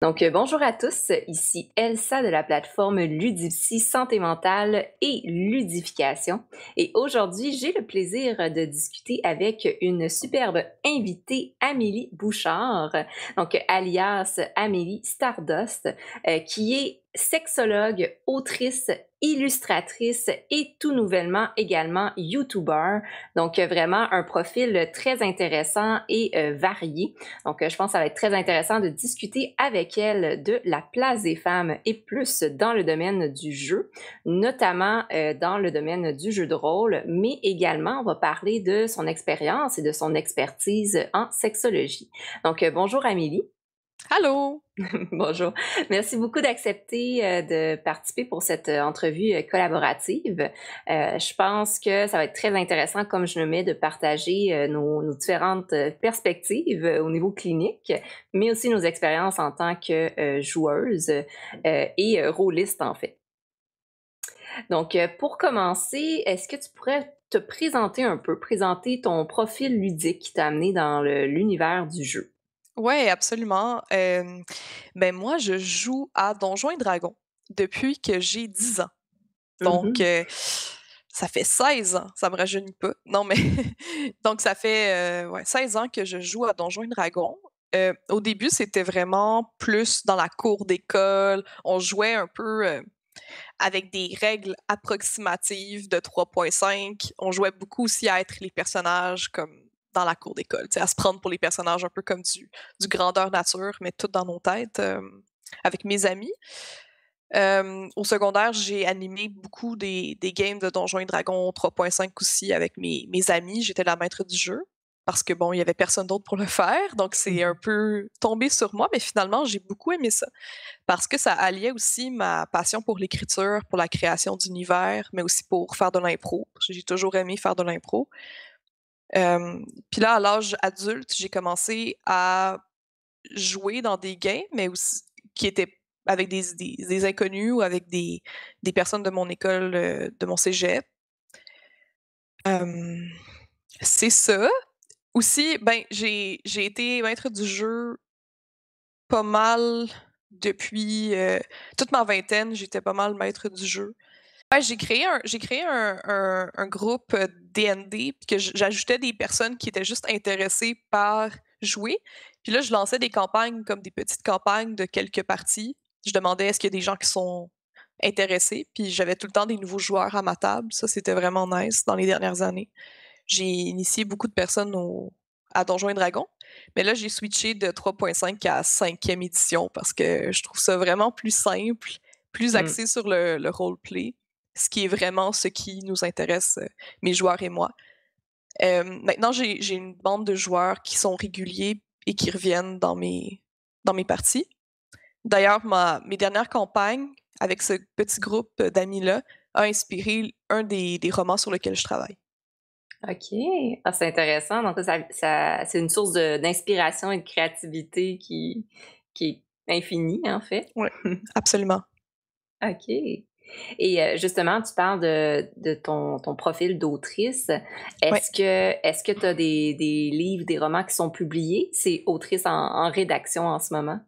Bonjour à tous, ici Elsa de la plateforme Ludipsy Santé mentale et ludification. Et aujourd'hui, j'ai le plaisir de discuter avec une superbe invitée, Amélie Bouchard, alias Amélie Stardust, qui est sexologue, autrice, illustratrice et tout nouvellement également YouTuber. Vraiment un profil très intéressant et varié. Je pense que ça va être très intéressant de discuter avec elle de la place des femmes et plus dans le domaine du jeu, notamment dans le domaine du jeu de rôle, mais également on va parler de son expérience et de son expertise en sexologie. Bonjour Amélie. Allô! Bonjour. Merci beaucoup d'accepter de participer pour cette entrevue collaborative. Je pense que ça va être très intéressant, comme je le mets, de partager nos différentes perspectives au niveau clinique, mais aussi nos expériences en tant que joueuse et rôliste, en fait. Pour commencer, est-ce que tu pourrais te présenter un peu, présenter ton profil ludique qui t'a amené dans l'univers du jeu? Ouais, absolument. Moi, je joue à Donjons& et Dragons depuis que j'ai 10 ans. Donc, Mhm. ça fait 16 ans, ça me rajeunit pas. Non, mais donc ça fait, ouais, 16 ans que je joue à Donjons& et Dragons. Au début, c'était vraiment plus dans la cour d'école. On jouait un peu, avec des règles approximatives de 3.5. On jouait beaucoup aussi à être les personnages comme dans la cour d'école, à se prendre pour les personnages un peu comme du grandeur nature, mais tout dans nos têtes, avec mes amis. Au secondaire, j'ai animé beaucoup des games de Donjons& et Dragons 3.5 aussi avec mes amis. J'étais la maître du jeu parce que, bon, il y avait personne d'autre pour le faire, donc c'est un peu tombé sur moi, mais finalement, j'ai beaucoup aimé ça. Parce que ça alliait aussi ma passion pour l'écriture, pour la création d'univers, mais aussi pour faire de l'impro, parce que j'ai toujours aimé faire de l'impro. Puis là, à l'âge adulte, j'ai commencé à jouer dans des games, mais aussi qui étaient avec des inconnus ou avec des personnes de mon école, de mon cégep. Hem, c'est ça. Aussi, ben, j'ai été maître du jeu pas mal depuis, toute ma vingtaine, j'étais pas mal maître du jeu. Ouais, j'ai créé un groupe, D&D, puis que j'ajoutais des personnes qui étaient juste intéressées par jouer. Puis là, je lançais des campagnes comme des petites campagnes de quelques parties. Je demandais: «Est-ce qu'il y a des gens qui sont intéressés?» Puis j'avais tout le temps des nouveaux joueurs à ma table. Ça, c'était vraiment nice dans les dernières années. J'ai initié beaucoup de personnes à Donjons& et Dragons, mais là, j'ai switché de 3.5 à 5e édition parce que je trouve ça vraiment plus simple, plus Mhm. axé sur le roleplay, ce qui est vraiment ce qui nous intéresse, mes joueurs et moi. Maintenant, j'ai une bande de joueurs qui sont réguliers et qui reviennent dans mes parties. D'ailleurs, mes dernières campagnes avec ce petit groupe d'amis-là a inspiré un des romans sur lequel je travaille. OK. Ah, c'est intéressant. C'est une source d'inspiration et de créativité qui est infinie, en fait. Ouais, absolument. OK. Et justement, tu parles de ton profil d'autrice. Ouais. Est-ce que tu as des livres, des romans qui sont publiés? C'est autrice en rédaction en ce moment?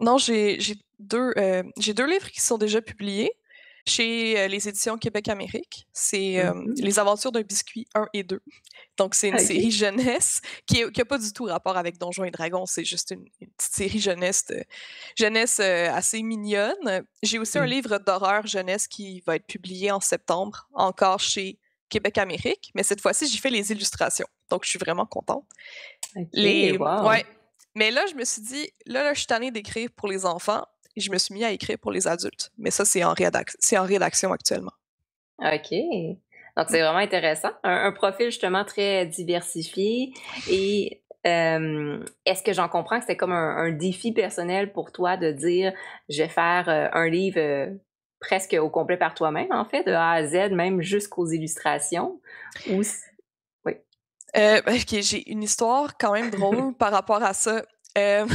Non, j'ai 2 livres qui sont déjà publiés chez, les éditions Québec-Amérique. C'est, Mhm. Les aventures d'un biscuit 1 et 2. Donc c'est une série OK. jeunesse qui a pas du tout rapport avec Donjons& et Dragons, c'est juste une petite série jeunesse, assez mignonne. J'ai aussi un Mmh. livre d'horreur jeunesse qui va être publié en septembre, encore chez Québec-Amérique, mais cette fois-ci, j'ai fait les illustrations, donc je suis vraiment contente. OK, Ouais, wow! mais là, je me suis dit: «Là, je suis tannée d'écrire pour les enfants» et je me suis mis à écrire pour les adultes. Mais ça, c'est en rédaction actuellement. OK. Donc, Mmh. c'est vraiment intéressant. Un profil justement très diversifié et est-ce que j'en comprends que c'était comme un défi personnel pour toi de dire: «Je vais faire, un livre, presque au complet par toi-même», en fait, de A à Z, même jusqu'aux illustrations? Ou c Oui. OK, j'ai une histoire quand même drôle par rapport à ça. Hem,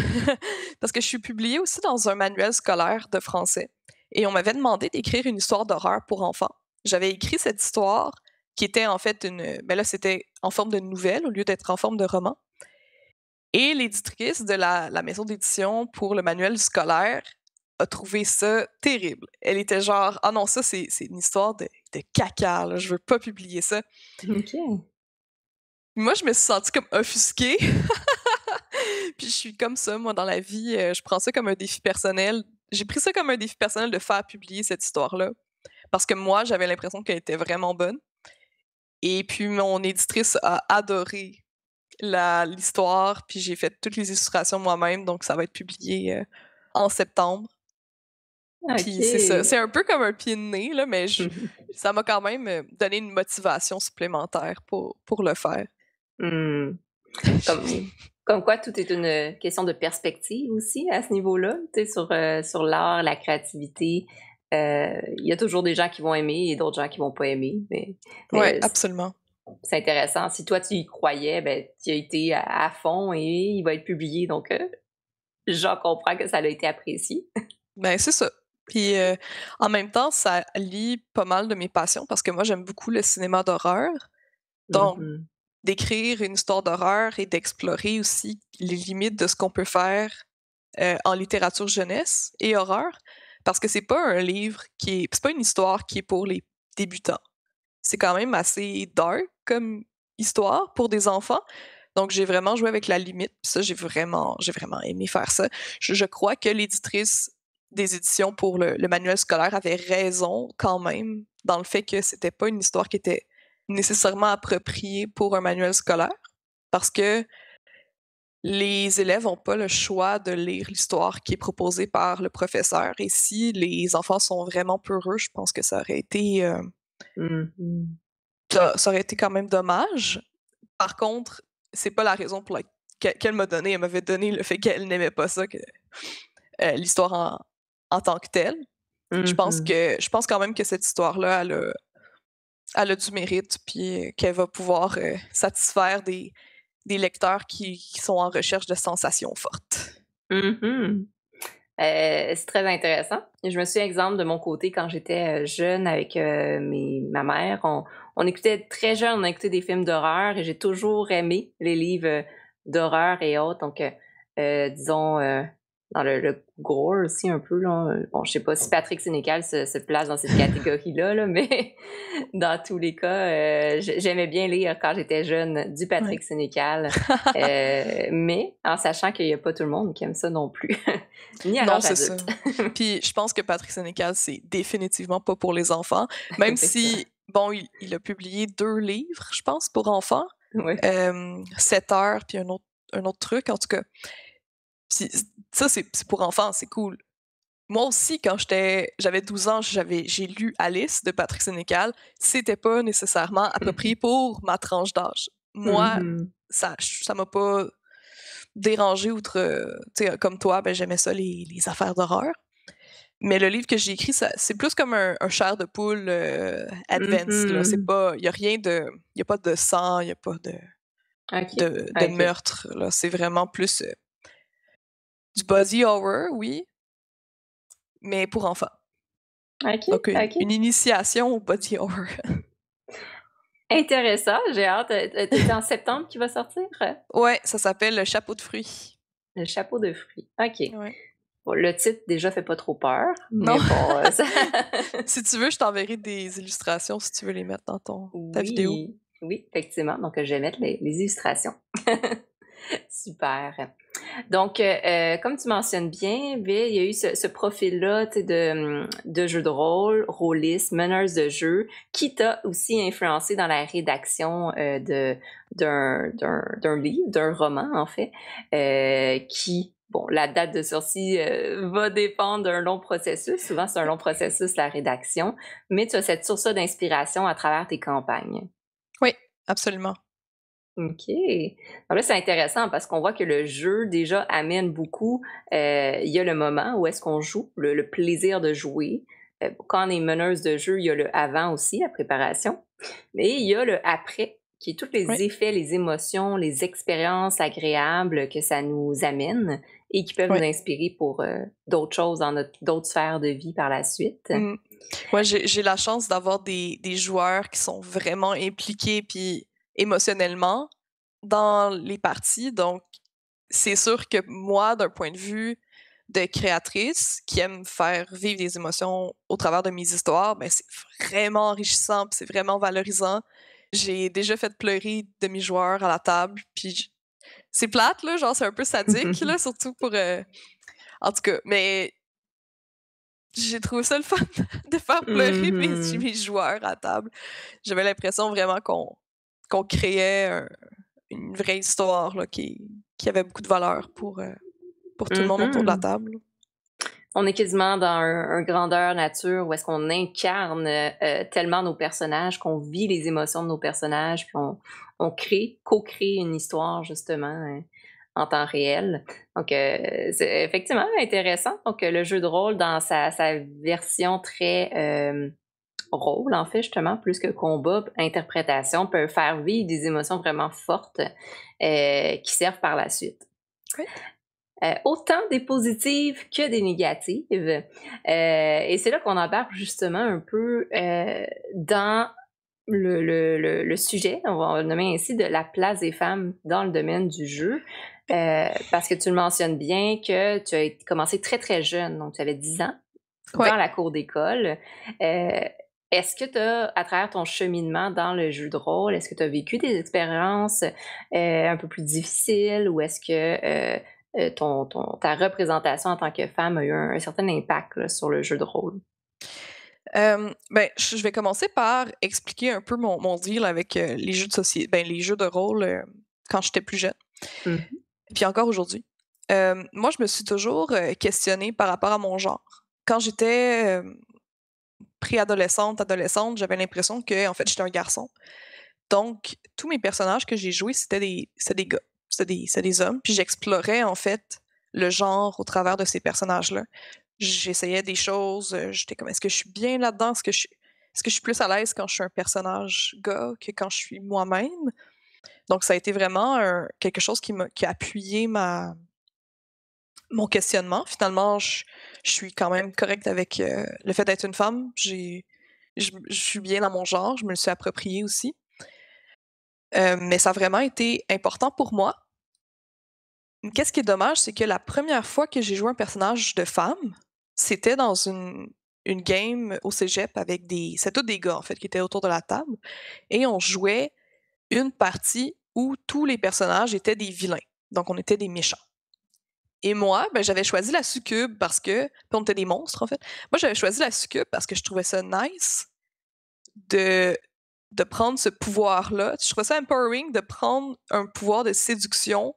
Parce que je suis publiée aussi dans un manuel scolaire de français et on m'avait demandé d'écrire une histoire d'horreur pour enfants. J'avais écrit cette histoire qui était en fait là, c'était en forme de nouvelle au lieu d'être en forme de roman Et l'éditrice de la maison d'édition pour le manuel scolaire a trouvé ça terrible. Elle était genre « Ah non, ça, c'est une histoire de caca, là, je veux pas publier ça. » OK. Moi, je me suis sentie comme offusquée. Puis je suis comme ça, moi, dans la vie. Je prends ça comme un défi personnel. J'ai pris ça comme un défi personnel de faire publier cette histoire-là. Parce que moi, j'avais l'impression qu'elle était vraiment bonne. Et puis, mon éditrice a adoré l'histoire. Puis j'ai fait toutes les illustrations moi-même. Donc, ça va être publié en septembre. Puis c'est ça. OK. C'est un peu comme un pied de nez, là, mais ça m'a quand même donné une motivation supplémentaire pour le faire. Mmh. Comme comme quoi tout est une question de perspective aussi à ce niveau-là, tu sais, sur l'art, la créativité. Il y a toujours des gens qui vont aimer et d'autres gens qui vont pas aimer, Ouais, mais absolument. c'est intéressant. Si toi, tu y croyais, ben, tu y as été à fond et il va être publié, donc j'en comprends que ça a été apprécié. Ben, c'est ça. Puis en même temps, ça lie pas mal de mes passions parce que moi, j'aime beaucoup le cinéma d'horreur. Donc, Mmh. d'écrire une histoire d'horreur et d'explorer aussi les limites de ce qu'on peut faire en littérature jeunesse et horreur, parce que c'est pas un livre c'est pas une histoire qui est pour les débutants. C'est quand même assez dark comme histoire pour des enfants. Donc, j'ai vraiment joué avec la limite. Puis ça, j'ai vraiment aimé faire ça. Je crois que l'éditrice des éditions pour le manuel scolaire avait raison quand même dans le fait que c'était pas une histoire qui était nécessairement appropriée pour un manuel scolaire parce que les élèves n'ont pas le choix de lire l'histoire qui est proposée par le professeur. Et si les enfants sont vraiment peureux, je pense que Mmh mh. ça aurait été quand même dommage. Par contre, c'est pas la raison pour laquelle qu'elle m'a donné. Elle m'avait donné le fait qu'elle n'aimait pas ça, que l'histoire en tant que telle. Mmh. Je pense quand même que cette histoire-là, elle a du mérite, puis qu'elle va pouvoir satisfaire des lecteurs qui sont en recherche de sensations fortes. Mmh. C'est très intéressant. Je me souviens, exemple, de mon côté, quand j'étais, jeune avec, ma mère, on écoutait très jeune, on écoutait des films d'horreur et j'ai toujours aimé les livres, d'horreur et autres. Donc, disons, dans le gore aussi un peu là, bon, je sais pas si Patrick Sénécal se place dans cette catégorie-là là, mais dans tous les cas, j'aimais bien lire quand j'étais jeune du Ouais. Patrick Sénécal, mais en sachant qu'il y a pas tout le monde qui aime ça non plus, ni à Non, l'âge c'est ça. adulte. Puis je pense que Patrick Sénécal, c'est définitivement pas pour les enfants, même Effectivement. si, bon, il a publié 2 livres, je pense, pour enfants, Oui. 7 heures puis un autre truc, en tout cas. Puis ça, c'est pour enfants, c'est cool. Moi aussi, quand j'avais 12 ans, j'ai lu Alice de Patrick Sénécal. C'était pas nécessairement approprié pour ma tranche d'âge. Moi, Mmh. ça m'a pas dérangée outre, tu sais, comme toi, ben, j'aimais ça les affaires d'horreur. Mais le livre que j'ai écrit, c'est plus comme un chair de poule advanced, là. C'est Mmh. pas, il y a rien de, il y a pas de sang, il y a pas OK, de OK. meurtre, là. C'est vraiment plus du body horror, oui, mais pour enfants. OK, Donc une OK. initiation au body horror. Intéressant, j'ai hâte. C'est en septembre qu'il va sortir? Ouais, ça s'appelle Le chapeau de fruits. Le chapeau de fruits. OK. Ouais. Bon, le titre déjà fait pas trop peur, Non, mais bon, ça si tu veux, je t'enverrai des illustrations si tu veux les mettre dans ta vidéo. oui, oui, effectivement. Donc, je vais mettre les illustrations. Super. Donc, comme tu mentionnes bien, Bill, il y a eu ce profil-là, tu sais, de jeu de rôle, rôliste, meneuse de jeu, qui t'a aussi influencé dans la rédaction d'un livre, d'un roman, en fait, qui, bon, la date de sortie va dépendre d'un long processus. Souvent, c'est un long processus, la rédaction, mais tu as cette source d'inspiration à travers tes campagnes. Oui, absolument. OK. Donc là, c'est intéressant parce qu'on voit que le jeu déjà amène beaucoup. Il y a le moment où est-ce qu'on joue, le plaisir de jouer. Quand on est meneuse de jeu, il y a le avant aussi, la préparation. Mais il y a le après, qui est tous Oui. les effets, les émotions, les expériences agréables que ça nous amène et qui peuvent Oui. nous inspirer pour d'autres choses dans d'autres sphères de vie par la suite. Mm. Moi, j'ai la chance d'avoir des joueurs qui sont vraiment impliqués puis émotionnellement dans les parties. Donc, c'est sûr que moi, d'un point de vue de créatrice qui aime faire vivre des émotions au travers de mes histoires, ben c'est vraiment enrichissant, puis c'est vraiment valorisant. J'ai déjà fait pleurer de mes joueurs à la table, puis c'est plate, là, genre c'est un peu sadique, là, surtout pour... En tout cas, mais j'ai trouvé ça le fun de faire pleurer mes joueurs à table. J'avais l'impression vraiment qu'on créait une vraie histoire là, qui avait beaucoup de valeur pour tout le monde autour de la table. On est quasiment dans un grandeur nature où est-ce qu'on incarne tellement nos personnages, qu'on vit les émotions de nos personnages, puis on co-crée une histoire justement en temps réel. Donc, c'est effectivement intéressant. Donc, le jeu de rôle dans sa version très rôle, en fait, justement, plus que combat, interprétation, peut faire vivre des émotions vraiment fortes qui servent par la suite. Oui. Autant des positives que des négatives. Et c'est là qu'on embarque justement un peu dans le sujet, on va le nommer ainsi, de la place des femmes dans le domaine du jeu. Parce que tu le mentionnes bien que tu as commencé très très jeune, donc tu avais 10 ans, dans la cour d'école. Est-ce que tu as, à travers ton cheminement dans le jeu de rôle, est-ce que tu as vécu des expériences un peu plus difficiles ou est-ce que ta représentation en tant que femme a eu un certain impact là, sur le jeu de rôle? Ben, je vais commencer par expliquer un peu mon deal avec les jeux de société, ben, les jeux de rôle quand j'étais plus jeune. Puis encore aujourd'hui. Moi, je me suis toujours questionnée par rapport à mon genre. Quand j'étais préadolescente, adolescente, j'avais l'impression que en fait, j'étais un garçon. Donc, tous mes personnages que j'ai joués, c'était des gars. C'était des hommes. Puis j'explorais, en fait, le genre au travers de ces personnages-là. J'essayais des choses. J'étais comme, est-ce que je suis bien là-dedans? Est-ce que je suis plus à l'aise quand je suis un personnage gars que quand je suis moi-même? Donc, ça a été vraiment quelque chose qui a appuyé mon questionnement. Finalement, je suis quand même correcte avec le fait d'être une femme. Je suis bien dans mon genre. Je me le suis approprié aussi. Mais ça a vraiment été important pour moi. Qu'est-ce qui est dommage, c'est que la première fois que j'ai joué un personnage de femme, c'était dans une game au cégep avec c'est tous des gars, en fait, qui étaient autour de la table. Et on jouait une partie où tous les personnages étaient des vilains. Donc, on était des méchants. Et moi, ben, j'avais choisi la succube parce que... Puis on était des monstres, en fait. Moi, j'avais choisi la succube parce que je trouvais ça nice de prendre ce pouvoir-là. Je trouvais ça empowering de prendre un pouvoir de séduction,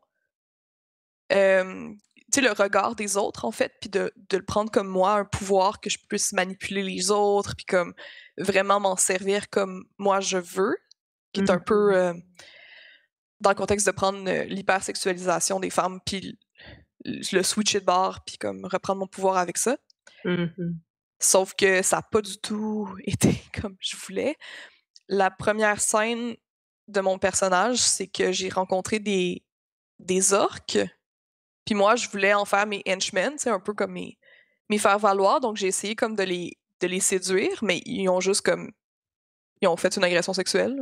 tu sais, le regard des autres, en fait, puis de le prendre comme moi, un pouvoir que je puisse manipuler les autres, puis comme vraiment m'en servir comme moi je veux, qui est un peu dans le contexte de prendre l'hypersexualisation des femmes, puis le switcher de bord, puis comme reprendre mon pouvoir avec ça. Sauf que ça n'a pas du tout été comme je voulais. La première scène de mon personnage, c'est que j'ai rencontré des orques. Puis moi, je voulais en faire mes henchmen, un peu comme mes faire-valoir. Donc, j'ai essayé comme de les séduire, mais ils ont juste comme... Ils ont fait une agression sexuelle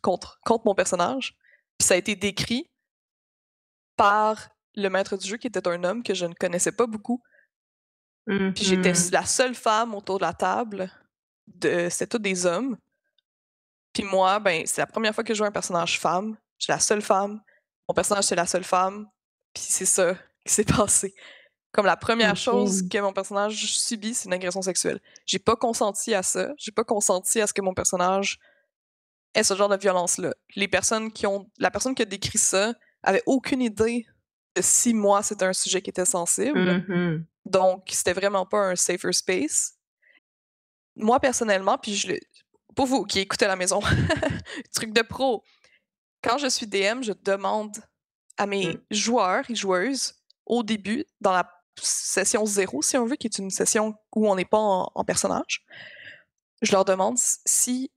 contre mon personnage. Puis ça a été décrit par le maître du jeu, qui était un homme que je ne connaissais pas beaucoup. Puis j'étais la seule femme autour de la table. C'était tous des hommes. Puis moi, ben, c'est la première fois que je joue un personnage femme. Je suis la seule femme. Mon personnage, c'est la seule femme. Puis c'est ça qui s'est passé. Comme la première chose que mon personnage subit, c'est une agression sexuelle. J'ai pas consenti à ça. J'ai pas consenti à ce que mon personnage ait ce genre de violence-là. La personne qui a décrit ça avait aucune idée de si moi, c'était un sujet qui était sensible. Donc, c'était vraiment pas un safer space. Moi, personnellement, puis pour vous qui écoutez à la maison, truc de pro, quand je suis DM, je demande à mes joueurs et joueuses, au début, dans la session 0, si on veut, qui est une session où on n'est pas en personnage, je leur demande si,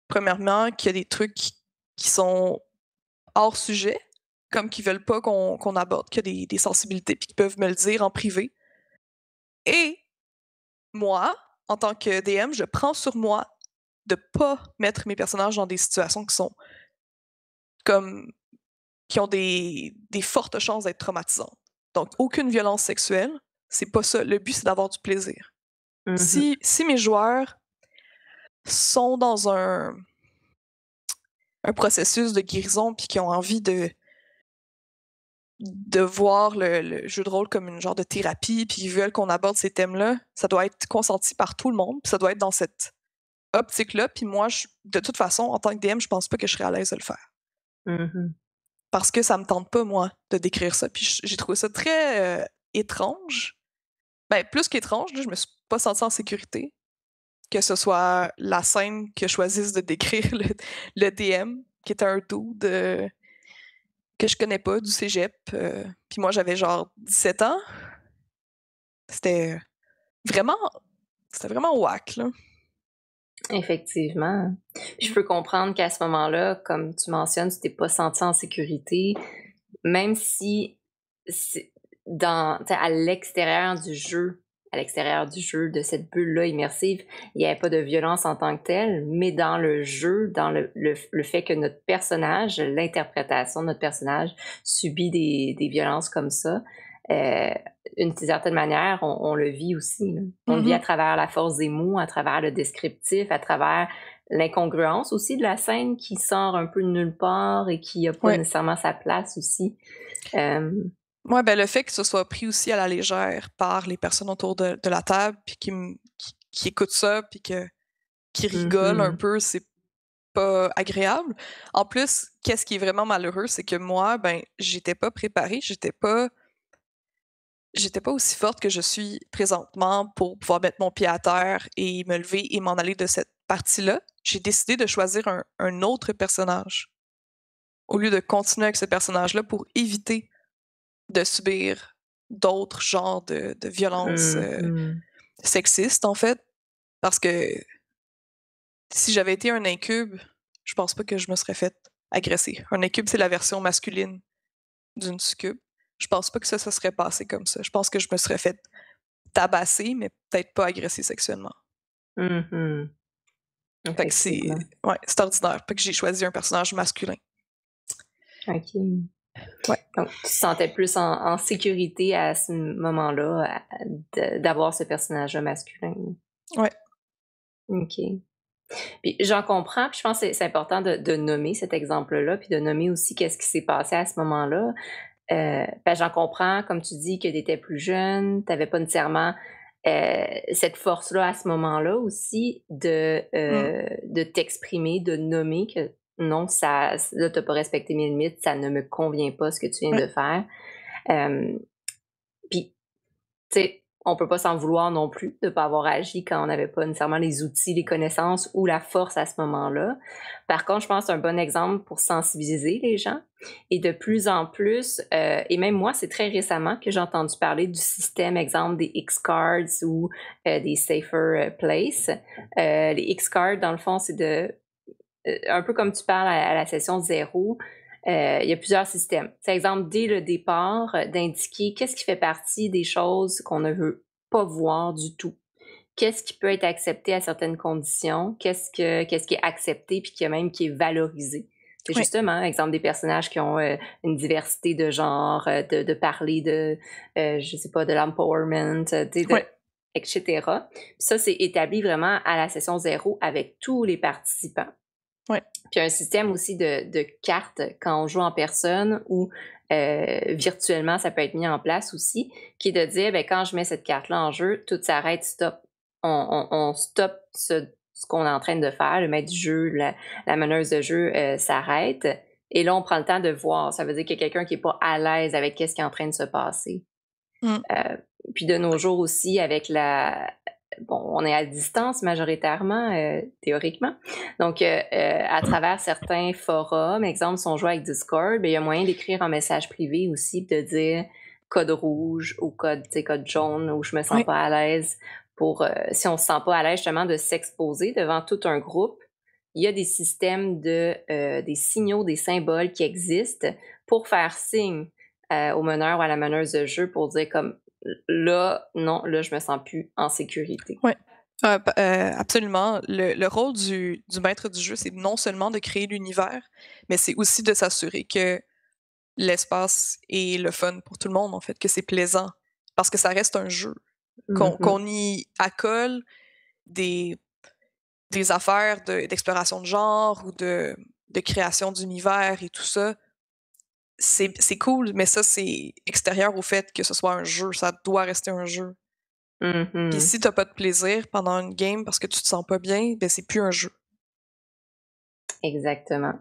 premièrement, qu'il y a des trucs qui sont hors sujet, comme qu'ils veulent pas qu'on aborde, qu'il y a des sensibilités, puis qu'ils peuvent me le dire en privé. Et moi, en tant que DM, je prends sur moi de pas mettre mes personnages dans des situations qui sont comme qui ont des fortes chances d'être traumatisantes. Donc, aucune violence sexuelle, c'est pas ça. Le but, c'est d'avoir du plaisir. Mhm. Si mes joueurs sont dans un processus de guérison puis qui ont envie de voir le jeu de rôle comme une genre de thérapie puis ils veulent qu'on aborde ces thèmes-là, ça doit être consenti par tout le monde puis ça doit être dans cette optique-là. Puis moi, de toute façon, en tant que DM, je pense pas que je serais à l'aise de le faire. Mhm. Parce que ça me tente pas, moi, de décrire ça. Puis j'ai trouvé ça très étrange. Ben, plus qu'étrange, là, je me suis pas sentie en sécurité. Que ce soit la scène que choisisse de décrire le DM, qui est un dude que je connais pas, du cégep. Puis moi, j'avais genre 17 ans. C'était vraiment, c'était vraiment whack, là. Effectivement. Puis je peux comprendre qu'à ce moment-là, comme tu mentionnes, tu t'es pas senti en sécurité, même si c'est à l'extérieur du jeu, de cette bulle-là immersive, il n'y avait pas de violence en tant que telle, mais dans le jeu, dans le fait que notre personnage, l'interprétation de notre personnage subit des violences comme ça, euh, d'une certaine manière, on le vit aussi, là. On le vit à Mhm. travers la force des mots, à travers le descriptif, à travers l'incongruence aussi de la scène qui sort un peu de nulle part et qui n'a pas Ouais. nécessairement sa place aussi. Euh, Ouais, ben le fait que ce soit pris aussi à la légère par les personnes autour de la table, puis qui écoutent ça, puis qui rigolent un mhm, peu, c'est pas agréable. En plus, qu'est-ce qui est vraiment malheureux, c'est que moi, ben, j'étais pas préparée, j'étais pas aussi forte que je suis présentement pour pouvoir mettre mon pied à terre et me lever et m'en aller de cette partie-là. J'ai décidé de choisir un autre personnage au lieu de continuer avec ce personnage-là pour éviter de subir d'autres genres de violences mhm. sexistes, en fait. Parce que si j'avais été un incube, je pense pas que je me serais fait agresser. Un incube, c'est la version masculine d'une succube. Je pense pas que ça serait passé comme ça. Je pense que je me serais fait tabasser, mais peut-être pas agresser sexuellement. Mhm. Fait que Effectivement. ouais, c'est ordinaire. Fait que j'ai choisi un personnage masculin. OK. Ouais. Donc, tu te sentais plus en sécurité à ce moment-là, d'avoir ce personnage-là masculin. Ouais. OK. Puis j'en comprends, puis je pense que c'est important de nommer cet exemple-là, puis de nommer aussi qu'est-ce qui s'est passé à ce moment-là. J'en comprends, comme tu dis, que tu étais plus jeune, tu avais pas nécessairement, cette force-là à ce moment-là aussi Mm. de t'exprimer, de nommer que non, ça là, tu pas respecté mes limites, ça ne me convient pas ce que tu viens Ouais. de faire. Hem, Puis tu sais, on peut pas s'en vouloir non plus de pas avoir agi quand on n'avait pas nécessairement les outils, les connaissances ou la force à ce moment-là. Par contre, je pense que c'est un bon exemple pour sensibiliser les gens et de plus en plus, et même moi, c'est très récemment que j'ai entendu parler du système, exemple des X-Cards ou des Safer Place. Les X-Cards, dans le fond, c'est un peu comme tu parles à la session 0, il y a plusieurs systèmes. Par exemple, dès le départ, d'indiquer qu'est-ce qui fait partie des choses qu'on ne veut pas voir du tout. Qu'est-ce qui peut être accepté à certaines conditions, qu'est-ce qui est accepté puis qui est valorisé. C'est Ouais. justement, exemple, des personnages qui ont une diversité de genre, de parler de, je sais pas, de l'empowerment, Ouais. etc. Puis ça, c'est établi vraiment à la session 0 avec tous les participants. Ouais. Puis un système aussi de cartes quand on joue en personne ou virtuellement, ça peut être mis en place aussi, qui est de dire, ben, quand je mets cette carte-là en jeu, tout s'arrête, stop. On stoppe ce qu'on est en train de faire. Le maître du jeu, la meneuse de jeu s'arrête. Et là, on prend le temps de voir. Ça veut dire qu'il y a quelqu'un qui n'est pas à l'aise avec ce qui est en train de se passer. Mm. Puis de nos jours aussi, avec bon, on est à distance majoritairement, théoriquement. Donc, à travers certains forums, exemple, si on joue avec Discord, ben, il y a moyen d'écrire en message privé aussi, de dire code rouge ou code, tu sais, code jaune, où je me sens Ouais. pas à l'aise pour, si on se sent pas à l'aise justement de s'exposer devant tout un groupe, il y a des systèmes des signaux, des symboles qui existent pour faire signe au meneur ou à la meneuse de jeu pour dire comme là, non, là, je me sens plus en sécurité. Ouais. Absolument. Le rôle du maître du jeu, c'est non seulement de créer l'univers, mais c'est aussi de s'assurer que l'espace et le fun pour tout le monde, en fait, que c'est plaisant. Parce que ça reste un jeu. Mhm. Qu'on y accole des, des affaires d'exploration de genre ou de création d'univers et tout ça, c'est cool, mais ça, c'est extérieur au fait que ce soit un jeu. Ça doit rester un jeu. Puis Mhm. si t'as pas de plaisir pendant une game parce que tu te sens pas bien, ben c'est plus un jeu. Exactement.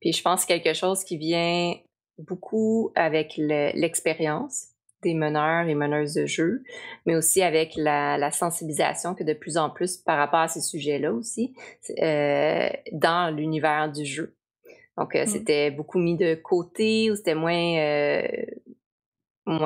Puis je pense quelque chose qui vient beaucoup avec l'expérience des meneurs et meneuses de jeu, mais aussi avec la sensibilisation que de plus en plus par rapport à ces sujets-là aussi, dans l'univers du jeu. Donc, Mm. c'était beaucoup mis de côté ou c'était moins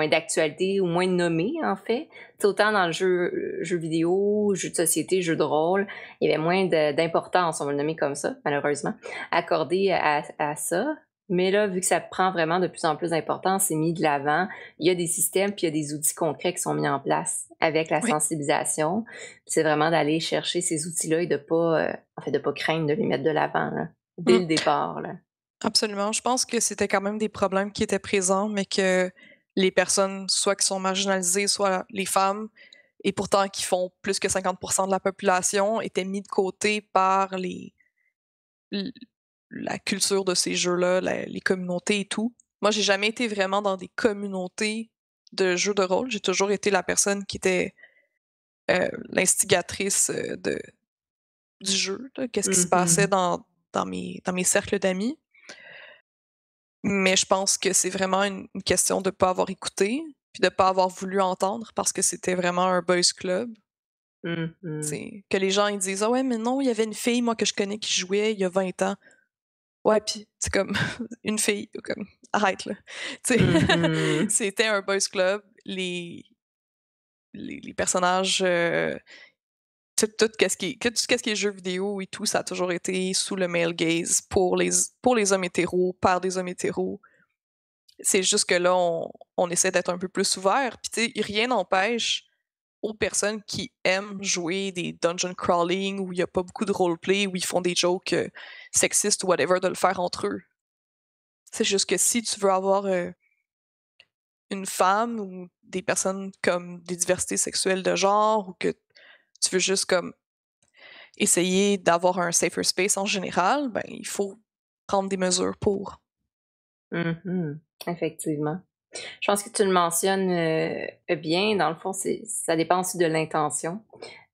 d'actualité ou moins nommé, en fait. Tu autant dans le jeu vidéo, jeu de société, jeu de rôle, il y avait moins d'importance, on va le nommer comme ça, malheureusement, accordé à ça. Mais là, vu que ça prend vraiment de plus en plus d'importance, c'est mis de l'avant. Il y a des systèmes, puis il y a des outils concrets qui sont mis en place avec la Oui. sensibilisation. C'est vraiment d'aller chercher ces outils-là et de pas, en fait, de pas craindre de les mettre de l'avant, là, dès Mm. le départ, là. Absolument. Je pense que c'était quand même des problèmes qui étaient présents, mais que les personnes, soit qui sont marginalisées, soit les femmes, et pourtant qui font plus que 50% de la population, étaient mis de côté par l- la culture de ces jeux-là, les communautés et tout. Moi, j'ai jamais été vraiment dans des communautés de jeux de rôle. J'ai toujours été la personne qui était l'instigatrice du jeu, là, qu'est-ce qui se passait Mhm. dans mes cercles d'amis. Mais je pense que c'est vraiment une question de pas avoir écouté, puis de pas avoir voulu entendre parce que c'était vraiment un boys club. Mhm. C'est que les gens ils disent: «Ah ouais, mais non, il y avait une fille, moi, que je connais qui jouait il y a 20 ans». Ouais, puis c'est comme une fille, comme arrête là. Tu sais, Mhm. c'était un boys club, les personnages, tout qu'est-ce qui est jeux vidéo et tout, ça a toujours été sous le male gaze pour les hommes hétéros, par des hommes hétéros. C'est juste que là, on essaie d'être un peu plus ouvert, puis tu sais, rien n'empêche aux personnes qui aiment jouer des dungeon crawling où il y a pas beaucoup de roleplay, où ils font des jokes, sexistes ou whatever, de le faire entre eux. C'est juste que si tu veux avoir, une femme ou des personnes comme des diversités sexuelles de genre ou que tu veux juste comme essayer d'avoir un safer space en général, ben, il faut prendre des mesures pour. Mhm. Effectivement. Je pense que tu le mentionnes, bien. Dans le fond, ça dépend aussi de l'intention,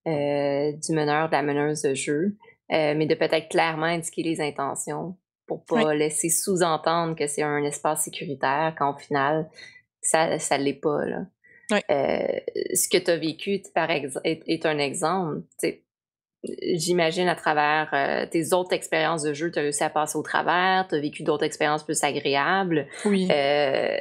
du meneur, de la meneuse de jeu, mais de peut-être clairement indiquer les intentions pour Oui, pas laisser sous-entendre que c'est un espace sécuritaire quand au final, ça l'est pas, là. oui, Ce que tu as vécu, par exemple est un exemple. Tu sais, j'imagine à travers, tes autres expériences de jeu, tu as réussi à passer au travers, tu as vécu d'autres expériences plus agréables. oui, Heu,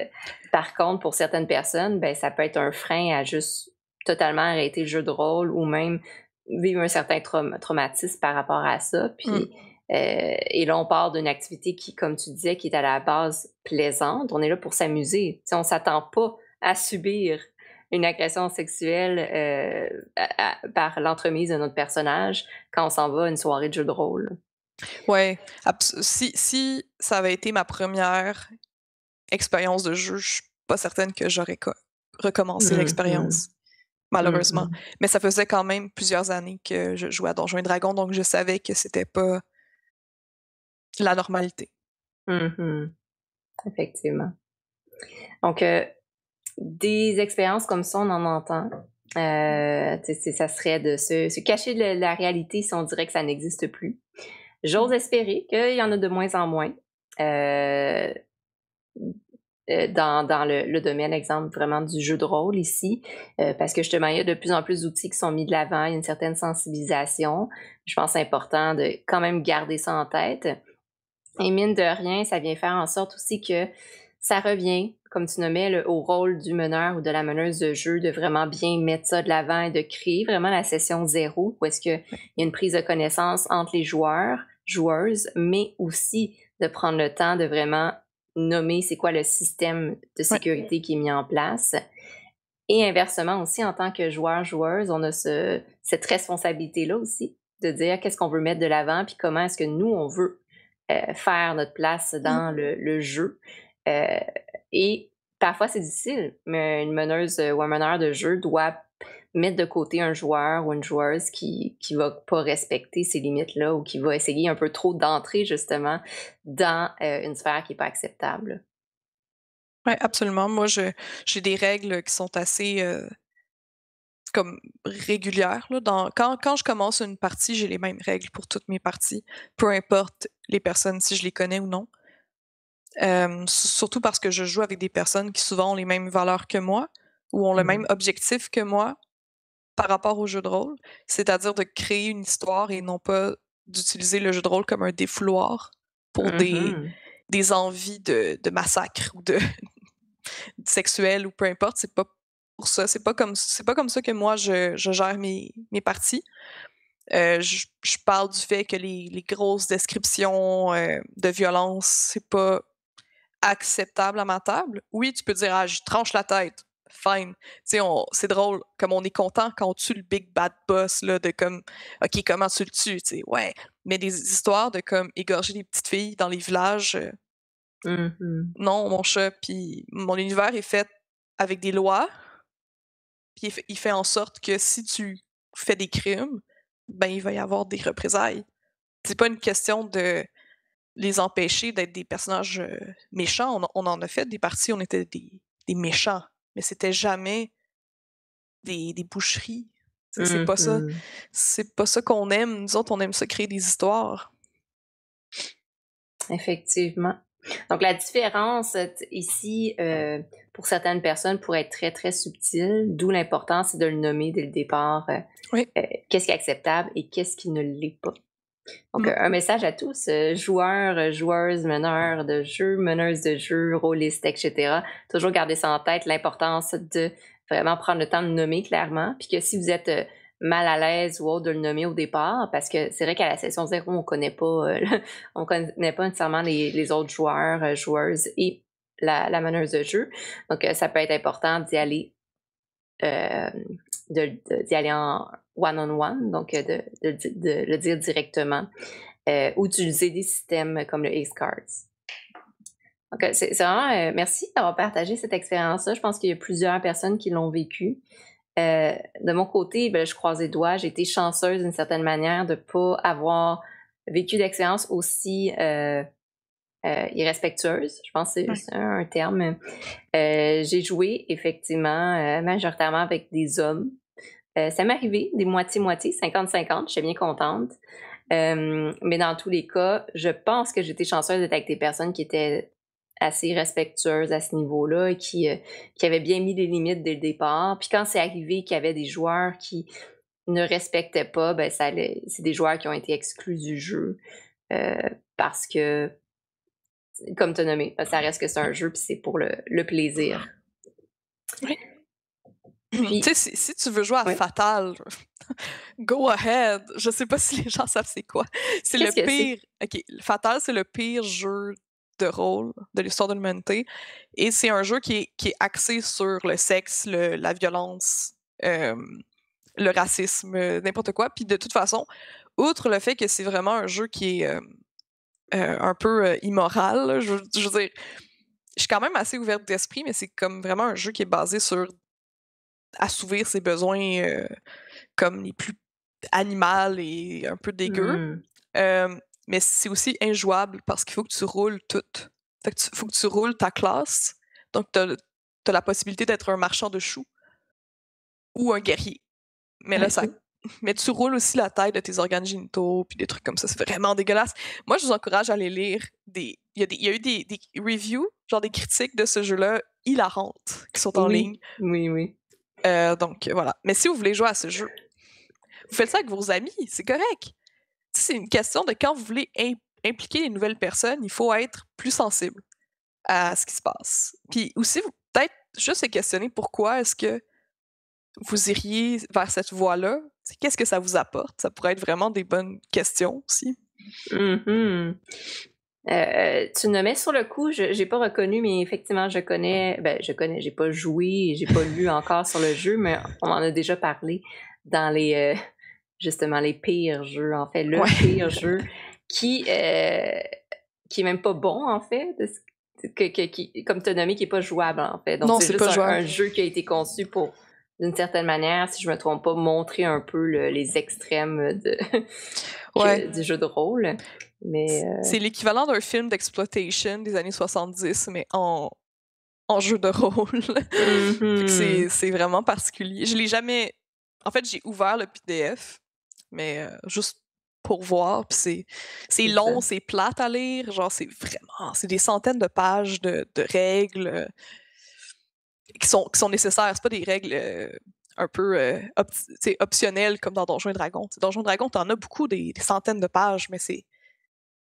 Par contre, pour certaines personnes, ben, ça peut être un frein à juste totalement arrêter le jeu de rôle ou même vivre un certain traumatisme par rapport à ça. mmh, Puis, et là, on part d'une activité qui, comme tu disais, qui est à la base plaisante. On est là pour s'amuser. Tu sais, on s'attend pas à subir une agression sexuelle, par l'entremise de notre personnage quand on s'en va à une soirée de jeu de rôle. ouais, si ça avait été ma première expérience de jeu, je suis pas certaine que j'aurais recommencé Mhm. l'expérience, malheureusement. Mhm. Mais ça faisait quand même plusieurs années que je jouais à Donjons& et Dragons, donc je savais que c'était pas la normalité. Mhm. Effectivement. Donc, des expériences comme ça, on en entend. Tu sais, ça serait de se cacher de la réalité si on dirait que ça n'existe plus. J'ose Mmh. espérer qu'il y en a de moins en moins. Heu dans le domaine, exemple, vraiment du jeu de rôle ici, parce que justement, il y a de plus en plus d'outils qui sont mis de l'avant, il y a une certaine sensibilisation. Je pense que c'est important de quand même garder ça en tête. Et mine de rien, ça vient faire en sorte aussi que ça revient, comme tu nommais, au rôle du meneur ou de la meneuse de jeu, de vraiment bien mettre ça de l'avant et de créer vraiment la session zéro, où est-ce qu'il y a une prise de connaissance entre les joueurs, joueuses, mais aussi de prendre le temps de vraiment nommer c'est quoi le système de Ouais, sécurité qui est mis en place. Et inversement aussi, en tant que joueur, joueuse, on a cette responsabilité-là aussi de dire qu'est-ce qu'on veut mettre de l'avant, puis comment est-ce que nous, on veut faire notre place mmh, dans le jeu. Euh, et parfois, c'est difficile, mais une meneuse ou un meneur de jeu doit mettre de côté un joueur ou une joueuse qui va pas respecter ces limites-là ou qui va essayer un peu trop d'entrer justement dans une sphère qui est pas acceptable. Ouais, absolument. Moi, j'ai des règles qui sont assez, comme régulières, là. Quand je commence une partie, j'ai les mêmes règles pour toutes mes parties, peu importe les personnes, si je les connais ou non. Surtout parce que je joue avec des personnes qui souvent ont les mêmes valeurs que moi ou ont le même Mhm. objectif que moi par rapport au jeu de rôle, c'est-à-dire de créer une histoire et non pas d'utiliser le jeu de rôle comme un défouloir pour Mhm. des envies de massacre ou de sexuel ou peu importe, c'est pas pour ça, c'est pas comme ça que moi je gère mes parties. Je parle du fait que les grosses descriptions, de violence, c'est pas acceptable à ma table. Oui, tu peux dire: «Ah, je tranche la tête». Fine. Tu sais, on c'est drôle, comme on est content quand on tue le big bad boss là, de comme: «OK, comment tu le tues?» Tu sais? Ouais, mais des histoires de comme égorger des petites filles dans les villages, Mhm. non, mon chat. Puis mon univers est fait avec des lois, puis il fait en sorte que si tu fais des crimes, ben, il va y avoir des représailles. C'est pas une question de les empêcher d'être des personnages, méchants. On en a fait des parties, on était des méchants, mais c'était jamais des boucheries. Tu sais, Mhm. c'est pas ça qu'on aime. Nous autres, on aime ça créer des histoires. Effectivement. Donc la différence ici, pour certaines personnes, pourrait être très, très subtile, d'où l'importance, c'est de le nommer dès le départ, Oui. qu'est-ce qui est acceptable et qu'est-ce qui ne l'est pas. Donc, Mmh. un message à tous, joueurs, joueuses, meneurs de jeux, meneuses de jeux, rôlistes, et cetera. Toujours garder ça en tête, l'importance de vraiment prendre le temps de nommer clairement, puis que si vous êtes, mal à l'aise ou autre de le nommer au départ, parce que c'est vrai qu'à la session 0, on connaît pas, on connaît pas nécessairement les autres joueurs, joueuses et la meneuse de jeu. Donc, ça peut être important d'y aller, hem, d'y aller en one on one, donc, de le dire directement ou utiliser des systèmes comme le Ace-Cards. Donc, c'est vraiment, merci d'avoir partagé cette expérience-là. Je pense qu'il y a plusieurs personnes qui l'ont vécu. De mon côté, ben, je croise les doigts. J'ai été chanceuse d'une certaine manière de ne pas avoir vécu d'expérience aussi irrespectueuse. Je pense que c'est Ouais. c'est un terme. J'ai joué effectivement majoritairement avec des hommes. Ça m'est arrivé des moitié-moitié, 50-50. J'étais bien contente. Mais dans tous les cas, je pense que j'étais chanceuse d'être avec des personnes qui étaient assez respectueuses à ce niveau-là et qui avaient bien mis les limites dès le départ. Puis quand c'est arrivé qu'il y avait des joueurs qui ne respectaient pas, ben c'est des joueurs qui ont été exclus du jeu parce que, comme tu as nommé, ça reste que c'est un jeu puis c'est pour le plaisir. Oui. Tu sais, Puis, si tu veux jouer à oui, Fatal, go ahead. Je sais pas si les gens savent c'est quoi. C'est le qu'est-ce que c'est? pire OK, Fatal, c'est le pire jeu de rôle de l'histoire de l'humanité et c'est un jeu qui est axé sur le sexe, la violence, le racisme, n'importe quoi. Puis de toute façon, outre le fait que c'est vraiment un jeu qui est, un peu, immoral, là, je veux dire, je suis quand même assez ouverte d'esprit, mais c'est comme vraiment un jeu qui est basé sur assouvir ses besoins, comme les plus animal et un peu dégueu. Hmm. Mais c'est aussi injouable parce qu'il faut que tu roules tout. Fait que faut que tu roules ta classe. Donc, tu as la possibilité d'être un marchand de choux ou un guerrier. Mais là, ça OK. mais tu roules aussi la taille de tes organes génitaux puis des trucs comme ça. C'est vraiment dégueulasse. Moi, je vous encourage à aller lire il y a eu des reviews, genre des critiques de ce jeu-là hilarantes qui sont en ligne. Oui, oui, oui. Donc, voilà. Mais si vous voulez jouer à ce jeu, vous faites ça avec vos amis, c'est correct. C'est une question de quand vous voulez impliquer les nouvelles personnes, il faut être plus sensible à ce qui se passe. Puis aussi, peut-être juste se questionner pourquoi est-ce que vous iriez vers cette voie-là. Qu'est-ce que ça vous apporte? Ça pourrait être vraiment des bonnes questions aussi. Mhm. Tu nommais sur le coup, je j'ai pas reconnu, mais effectivement, je connais, j'ai pas joué, j'ai pas lu encore sur le jeu, mais on en a déjà parlé dans justement les pires jeux, en fait, le Ouais. pire jeu qui, heu, qui est même pas bon, en fait, comme tu as nommé, qui n'est pas jouable, en fait. Donc, Non, c'est c'est juste pas jouable. un jeu qui a été conçu pour, d'une certaine manière, si je me trompe pas, montrer un peu les extrêmes Ouais. du jeu de rôle. Mais C'est l'équivalent d'un film d'exploitation des années 70, mais en jeu de rôle. Fait que c'est vraiment particulier. Je l'ai jamais... En fait, j'ai ouvert le PDF, mais juste pour voir. Puis c'est long, c'est plate à lire. Genre, c'est vraiment... C'est des centaines de pages de règles qui sont nécessaires. C'est pas des règles un peu optionnelles comme dans Donjons et Dragons. T'sais, Donjons et Dragons, t'en as beaucoup, des centaines de pages, mais c'est...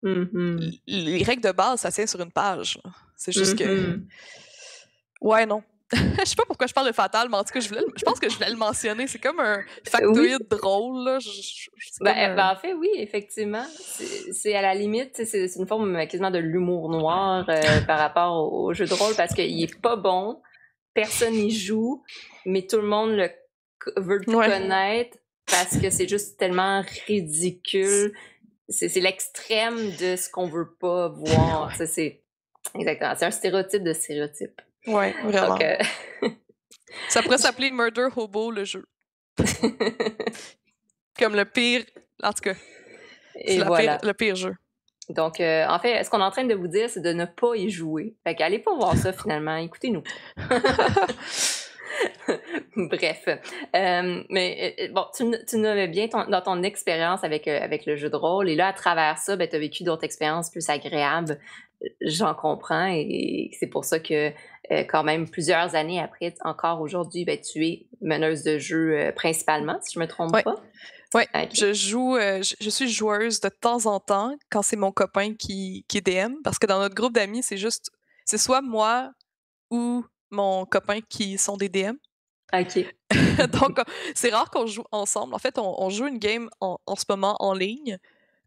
Les règles de base, ça tient sur une page. C'est juste que... Ouais, non. Je sais pas pourquoi je parle de Fatal, mais en tout cas, je pense que je voulais le mentionner. C'est comme un factoïde drôle, là. En fait, oui, effectivement. C'est à la limite, c'est une forme quasiment de l'humour noir par rapport au jeu de rôle parce qu'il est pas bon, personne n'y joue, mais tout le monde veut le connaître parce que c'est juste tellement ridicule. C'est l'extrême de ce qu'on veut pas voir. C'est exactement. C'est un stéréotype de stéréotype. Ouais, vraiment. Donc, ça pourrait s'appeler Murder Hobo, le jeu. Comme le pire... En tout cas, c'est le pire jeu. Donc, en fait, ce qu'on est en train de vous dire, c'est de ne pas y jouer. Fait qu'allez pas voir ça, finalement. Écoutez-nous. Bref. Mais bon, tu nommais bien dans ton expérience avec le jeu de rôle. Et là, à travers ça, ben, tu as vécu d'autres expériences plus agréables. J'en comprends. Et c'est pour ça que, quand même, plusieurs années après, encore aujourd'hui, ben, tu es meneuse de jeu principalement, si je me trompe pas. Oui, okay. Je suis joueuse de temps en temps quand c'est mon copain qui est DM, parce que dans notre groupe d'amis, c'est soit moi ou mon copain qui sont des DM. OK. Donc, c'est rare qu'on joue ensemble. En fait, on joue une game en ce moment en ligne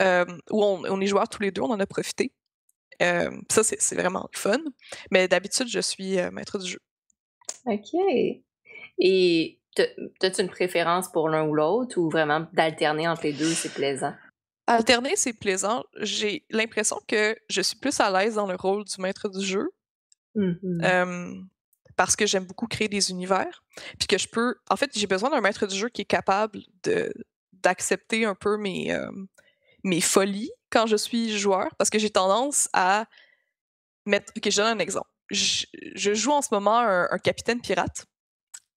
où on est joueurs tous les deux, on en a profité. Ça, c'est vraiment fun. Mais d'habitude, je suis maître du jeu. OK. Et t'as-tu une préférence pour l'un ou l'autre ou vraiment d'alterner entre les deux, c'est plaisant? Alterner, c'est plaisant. J'ai l'impression que je suis plus à l'aise dans le rôle du maître du jeu. Parce que j'aime beaucoup créer des univers. Puis que je peux... En fait, j'ai besoin d'un maître du jeu qui est capable d'accepter un peu mes folies quand je suis joueur. Parce que j'ai tendance à mettre... OK, je donne un exemple. Je joue en ce moment un capitaine pirate.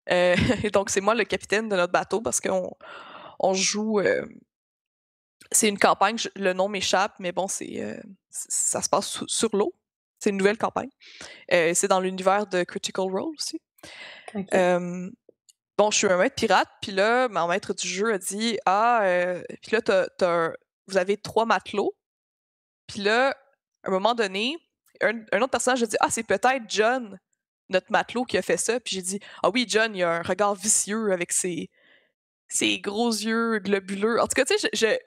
Et donc, c'est moi le capitaine de notre bateau parce qu'on joue... c'est une campagne, le nom m'échappe, mais bon, ça se passe sur l'eau. C'est une nouvelle campagne. C'est dans l'univers de Critical Role aussi. Okay. Bon, je suis un maître pirate, puis là, mon maître du jeu a dit puis là, vous avez 3 matelots. Puis là, à un moment donné, un autre personnage a dit c'est peut-être John, notre matelot, qui a fait ça. Puis j'ai dit oui, John, il a un regard vicieux avec ses gros yeux globuleux. En tout cas, tu sais,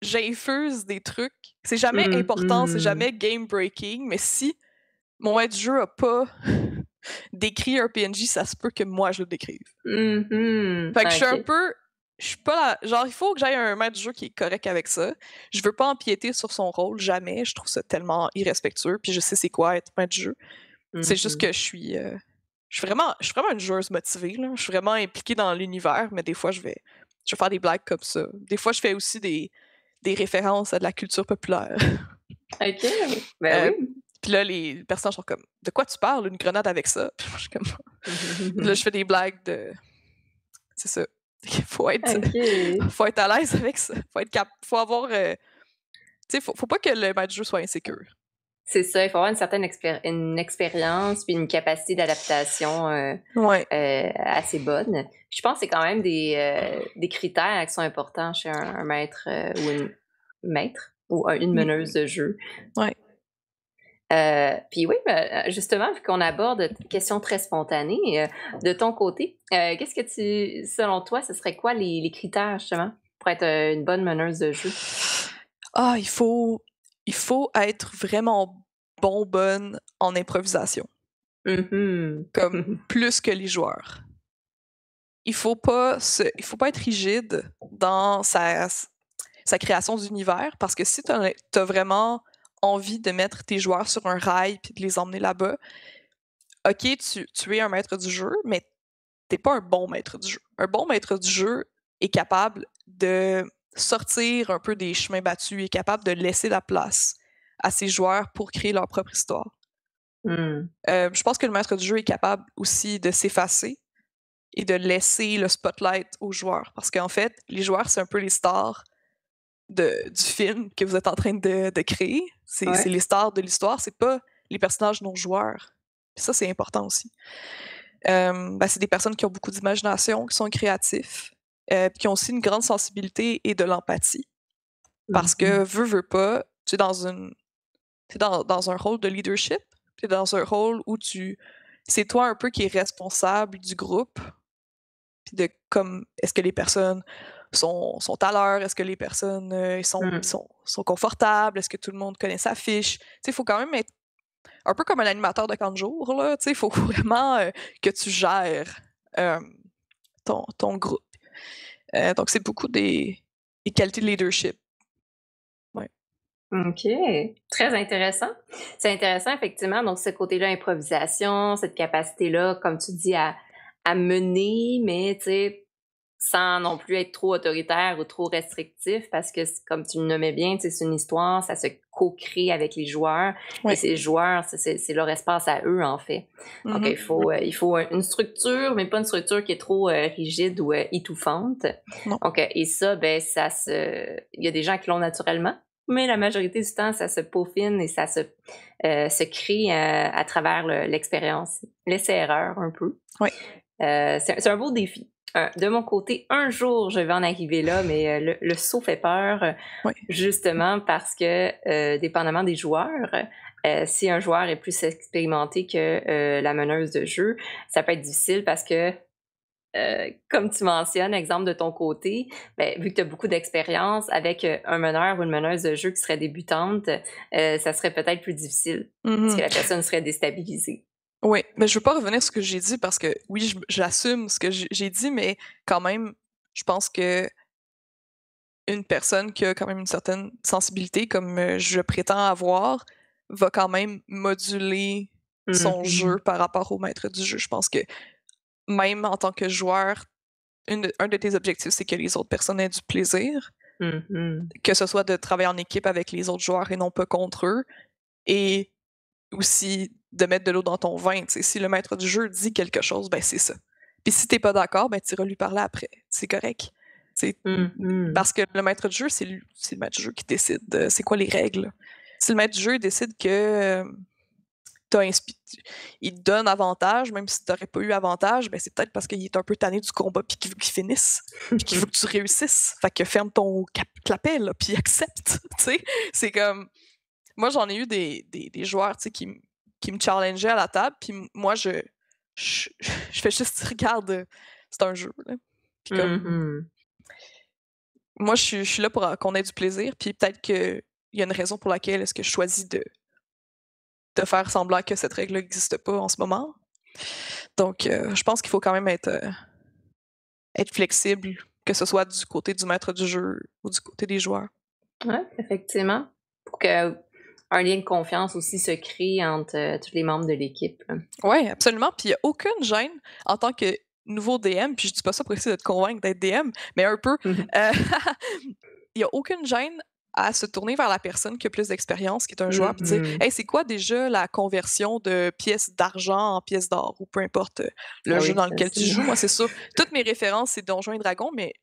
j'infuse des trucs. C'est jamais important, c'est jamais game-breaking, mais si mon maître du jeu a pas décrit un PNJ, ça se peut que moi, je le décrive. Fait que je suis un peu... Je suis pas là... Genre, il faut que j'aille un maître du jeu qui est correct avec ça. Je veux pas empiéter sur son rôle, jamais. Je trouve ça tellement irrespectueux, puis je sais c'est quoi être maître du jeu. C'est juste que je suis vraiment une joueuse motivée, là. Je suis vraiment impliquée dans l'univers, mais des fois, je vais faire des blagues comme ça. Des fois, je fais aussi des références à de la culture populaire. OK. Ben oui. Puis là, les personnages sont comme « De quoi tu parles? Une grenade avec ça? » Puis moi, je suis comme... Là, je fais des blagues de... C'est ça. Il faut être à l'aise avec ça. Faut avoir... Tu sais, faut pas que le maître du jeu soit insécure. C'est ça, il faut avoir une certaine expérience puis une capacité d'adaptation assez bonne. Je pense que c'est quand même des critères qui sont importants chez un maître ou une maître ou une meneuse de jeu. Ouais. Puis oui, justement, vu qu'on aborde une question très spontanée, de ton côté, qu'est-ce que selon toi, ce serait quoi les critères justement pour être une bonne meneuse de jeu? Il faut être vraiment bonne en improvisation. Comme plus que les joueurs. Il faut pas être rigide dans sa création d'univers, parce que si t'as vraiment envie de mettre tes joueurs sur un rail puis de les emmener là-bas, OK, tu es un maître du jeu, mais t'es pas un bon maître du jeu. Un bon maître du jeu est capable de sortir un peu des chemins battus, est capable de laisser la place à ses joueurs pour créer leur propre histoire. Mmh. Je pense que le maître du jeu est capable aussi de s'effacer et de laisser le spotlight aux joueurs. Parce qu'en fait, les joueurs, c'est un peu les stars du film que vous êtes en train de créer. C'est Ouais. les stars de l'histoire, c'est pas les personnages non joueurs. Puis ça, c'est important aussi. C'est des personnes qui ont beaucoup d'imagination, qui sont créatifs, puis qui ont aussi une grande sensibilité et de l'empathie. Parce que, Mmh. veux pas, tu es dans un rôle de leadership, tu es dans un rôle où c'est toi un peu qui est responsable du groupe, puis de comme, est-ce que les personnes sont à l'heure, est-ce que les personnes Mmh. sont confortables, est-ce que tout le monde connaît sa fiche. Tu sais, il faut quand même être un peu comme un animateur de camp de jour, là, tu sais, il faut vraiment que tu gères euh, ton groupe. Donc, c'est beaucoup des qualités de leadership. Ouais. OK, très intéressant. C'est intéressant effectivement, donc ce côté-là, improvisation, cette capacité-là, comme tu dis, à mener, mais tu sais, sans non plus être trop autoritaire ou trop restrictif parce que c comme tu le nommais bien, tu sais, c'est une histoire, ça se co-crée avec les joueurs et Ouais. ces joueurs, c'est leur espace à eux, en fait. Donc Mhm. il faut, une structure, mais pas une structure qui est trop, rigide ou, étouffante. Non. Donc et ça, ben, il y a des gens qui l'ont naturellement, mais la majorité du temps, ça se peaufine et ça se crée, à travers l'expérience. L'essai-erreur un peu. Ouais. C'est un beau défi. De mon côté, un jour, je vais en arriver là, mais le saut fait peur, Ouais. justement parce que, dépendamment des joueurs, si un joueur est plus expérimenté que, la meneuse de jeu, ça peut être difficile parce que, comme tu mentionnes, exemple de ton côté, ben, vu que tu as beaucoup d'expérience avec, un meneur ou une meneuse de jeu qui serait débutante, ça serait peut-être plus difficile parce que Mhm. la personne serait déstabilisée. Oui, mais je veux pas revenir sur ce que j'ai dit parce que oui, j'assume ce que j'ai dit, mais quand même, je pense que une personne qui a quand même une certaine sensibilité, comme je prétends avoir, va quand même moduler son jeu Mmh. par rapport au maître du jeu. Je pense que même en tant que joueur, un de tes objectifs, c'est que les autres personnes aient du plaisir, Mmh. que ce soit de travailler en équipe avec les autres joueurs et non pas contre eux, et aussi de mettre de l'eau dans ton vin. T'sais, si le maître du jeu dit quelque chose, ben c'est ça. Puis si t'es pas d'accord, ben tu iras lui parler après. C'est correct. C'est Mmh. parce que le maître du jeu, c'est le maître du jeu qui décide c'est quoi les règles. Si le maître du jeu décide que il te donne avantage, même si t'aurais pas eu avantage, ben c'est peut-être parce qu'il est un peu tanné du combat puis qu'il veut qu'il finisse, puis qu'il veut que tu réussisses. Fait que ferme ton clapet, là, puis accepte. Tu sais, c'est comme moi, j'en ai eu des joueurs, tu sais, qui me challengeaient à la table, puis moi, je je fais juste dire: «Regarde, c'est un jeu, là». Puis comme Mmh. moi, je suis là pour, qu'on ait du plaisir, puis peut-être qu'il y a une raison pour laquelle est-ce que je choisis de faire semblant que cette règle n'existe pas en ce moment. Donc je pense qu'il faut quand même être flexible, que ce soit du côté du maître du jeu ou du côté des joueurs. Ouais, effectivement. Pour qu'un lien de confiance aussi se crée entre, tous les membres de l'équipe, là. Ouais, absolument. Puis il y a aucune gêne en tant que nouveau DM, puis je dis pas ça pour essayer de te convaincre d'être DM, mais un peu. Mmh. euh, il y a aucune gêne à se tourner vers la personne qui a plus d'expérience, qui est un joueur, puis dire: Mmh. «Hey, c'est quoi déjà la conversion de pièces d'argent en pièces d'or?» ou peu importe, le Ah jeu oui, dans ça lequel c'est tu joues. Moi, c'est sûr, toutes mes références, c'est Donjons et Dragons, mais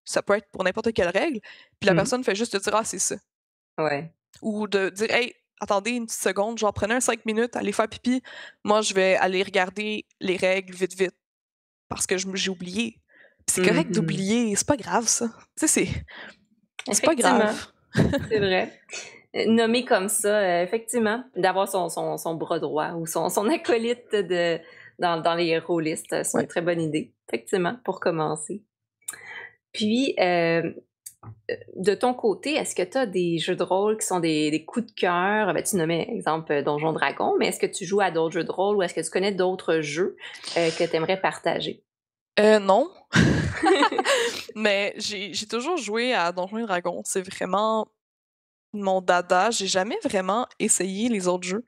ça peut être pour n'importe quelle règle, puis la mmh. personne fait juste te dire: «Ah, c'est ça». Ouais. Ou de dire: «Hey, attendez une petite seconde, genre prenez un 5 minutes, allez faire pipi. Moi, je vais aller regarder les règles vite, vite, parce que j'ai oublié». Puis c'est correct Mmh. d'oublier, c'est pas grave ça. Tu sais, c'est pas Effectivement, grave. c'est vrai. Nommé comme ça, effectivement, d'avoir son bras droit ou son acolyte dans les rôlistes, c'est Ouais. une très bonne idée, effectivement, pour commencer. Puis, de ton côté, est-ce que tu as des jeux de rôle qui sont des coups de cœur? Ben, tu nommais, exemple, Donjon Dragon, mais est-ce que tu joues à d'autres jeux de rôle ou est-ce que tu connais d'autres jeux, que tu aimerais partager? Non, mais j'ai toujours joué à Donjons et Dragons. C'est vraiment mon dada. J'ai jamais vraiment essayé les autres jeux.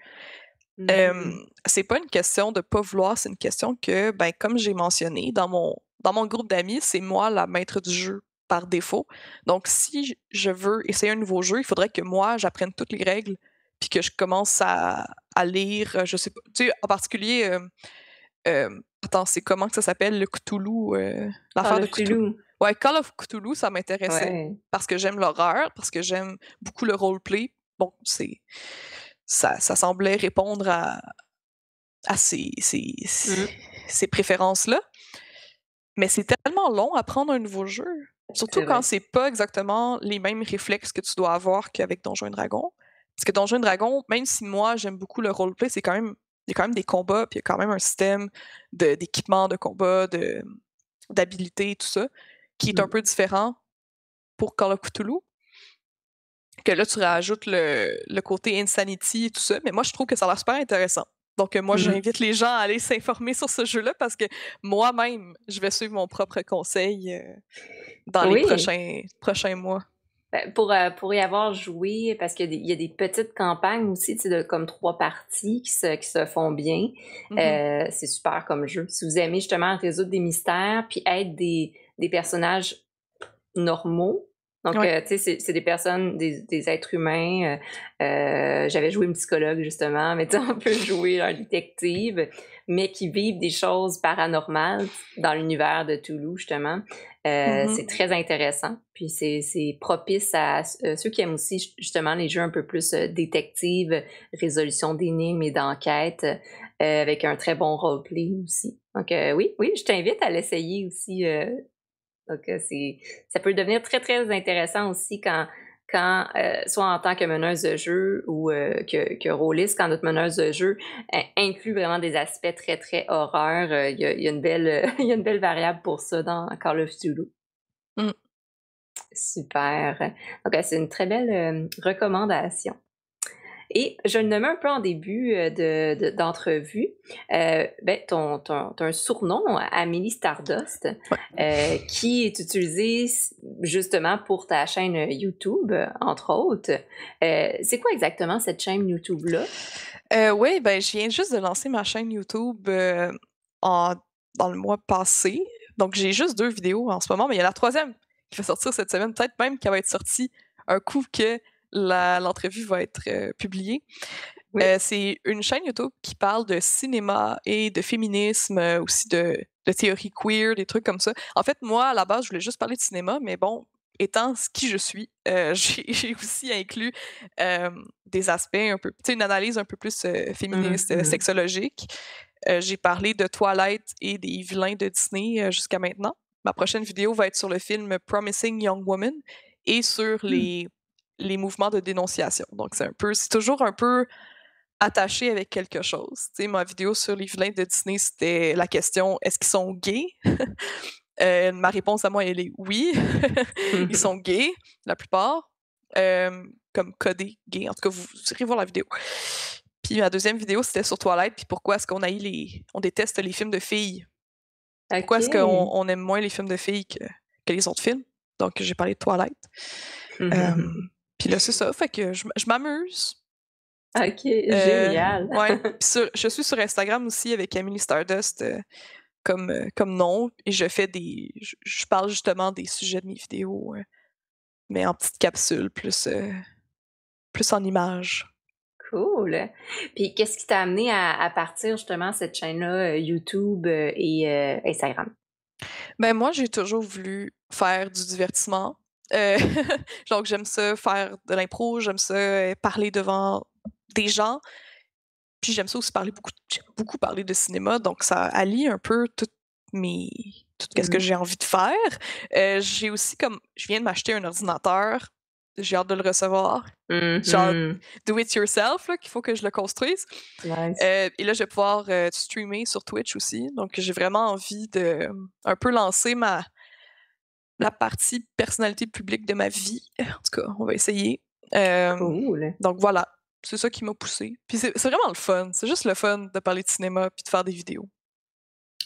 Mhm. C'est pas une question de pas vouloir, c'est une question que, ben, comme j'ai mentionné, dans mon groupe d'amis, c'est moi la maître du jeu par défaut. Donc, si je veux essayer un nouveau jeu, il faudrait que moi, j'apprenne toutes les règles, puis que je commence à lire, je sais pas, tu sais, en particulier, attends, c'est comment que ça s'appelle, le Cthulhu, Call l'affaire de of Cthulhu. Cthulhu. Ouais, Call of Cthulhu, ça m'intéressait Ouais. parce que j'aime l'horreur, parce que j'aime beaucoup le roleplay. Bon, ça semblait répondre à Mhm. ces préférences-là. Mais c'est tellement long à prendre un nouveau jeu. Surtout C'est quand vrai. c'est pas exactement les mêmes réflexes que tu dois avoir qu'avec Donjons et Dragons. Parce que Donjons et Dragons, même si moi j'aime beaucoup le roleplay, il y a quand même des combats, puis il y a quand même un système d'équipement de combat, d'habilité, tout ça, qui est un Mhm. peu différent pour Call of Cthulhu. Que là, tu rajoutes le côté Insanity et tout ça. Mais moi, je trouve que ça a l'air super intéressant. Donc, moi, Mhm. j'invite les gens à aller s'informer sur ce jeu-là parce que moi-même, je vais suivre mon propre conseil dans les Oui. prochains mois. Ben, pour y avoir joué, parce qu'il y a des petites campagnes aussi, tu sais, de comme 3 parties qui se font bien. Mhm. C'est super comme jeu. Si vous aimez justement résoudre des mystères, puis être des personnages normaux. Donc, Ouais. tu sais, c'est des personnes, des êtres humains. J'avais joué une psychologue, justement, mais tu sais, on peut jouer un détective, mais qui vivent des choses paranormales dans l'univers de Toulouse, justement. C'est Mhm. très intéressant. Puis, c'est propice à ceux qui aiment aussi, justement, les jeux un peu plus détective, résolution d'énigmes et d'enquêtes, avec un très bon roleplay aussi. Donc, oui, oui, je t'invite à l'essayer aussi. Donc, ça peut devenir très, très intéressant aussi soit en tant que meneuse de jeu ou que rôliste, quand notre meneuse de jeu inclut vraiment des aspects très, très horreur. Il y a une belle, il y a une belle variable pour ça dans Call of Duty. Mm. Super. Donc, c'est une très belle recommandation. Et je le nommais un peu en début d'entrevue, ben, t'as un surnom, Amélie Stardust, Ouais. qui est utilisé justement pour ta chaîne YouTube, entre autres. C'est quoi exactement cette chaîne YouTube-là? Oui, ben, je viens juste de lancer ma chaîne YouTube en, dans le mois passé. Donc, j'ai juste 2 vidéos en ce moment, mais il y a la troisième qui va sortir cette semaine. Peut-être même qu'elle va être sortie un coup que l'entrevue va être publiée. Oui. C'est une chaîne YouTube qui parle de cinéma et de féminisme, aussi de théorie queer, des trucs comme ça. En fait, moi, à la base, je voulais juste parler de cinéma, mais bon, étant qui je suis, j'ai aussi inclus des aspects un peu, tu sais, une analyse un peu plus féministe, Mhm. sexologique. J'ai parlé de Twilight et des vilains de Disney jusqu'à maintenant. Ma prochaine vidéo va être sur le film Promising Young Woman et sur Hmm. les mouvements de dénonciation. Donc, c'est toujours un peu attaché avec quelque chose. Tu sais, ma vidéo sur les vilains de Disney, c'était la question est-ce qu'ils sont gays? Ma réponse à moi, elle est oui. Ils sont gays, la plupart. Comme codés gays. En tout cas, vous irez voir la vidéo. Puis ma deuxième vidéo, c'était sur Twilight, puis pourquoi est-ce on déteste les films de filles? Pourquoi est-ce qu'on OK. on aime moins les films de filles que les autres films? Donc, j'ai parlé de Twilight. Euh, Puis là, c'est ça. Fait que je m'amuse. OK, génial. Ouais. Puis je suis sur Instagram aussi avec Emily Stardust comme nom. Et je parle justement des sujets de mes vidéos, mais en petites capsules, plus en images. Cool. Puis qu'est-ce qui t'a amené à partir justement cette chaîne-là, YouTube, et Instagram? Ben moi, j'ai toujours voulu faire du divertissement. Euh, donc, j'aime ça faire de l'impro, j'aime ça parler devant des gens. Puis j'aime ça aussi j'aime beaucoup parler de cinéma, donc ça allie un peu mes tout ce que Mmh. j'ai envie de faire. J'ai aussi je viens de m'acheter un ordinateur, j'ai hâte de le recevoir. Genre Mmh. do it yourself là, qu'il faut que je le construise. Nice. Et là, je vais pouvoir streamer sur Twitch aussi. Donc j'ai vraiment envie de un peu lancer la partie personnalité publique de ma vie. En tout cas, on va essayer. Euh, Cool. donc voilà, c'est ça qui m'a poussé. Puis c'est vraiment le fun. C'est juste le fun de parler de cinéma puis de faire des vidéos.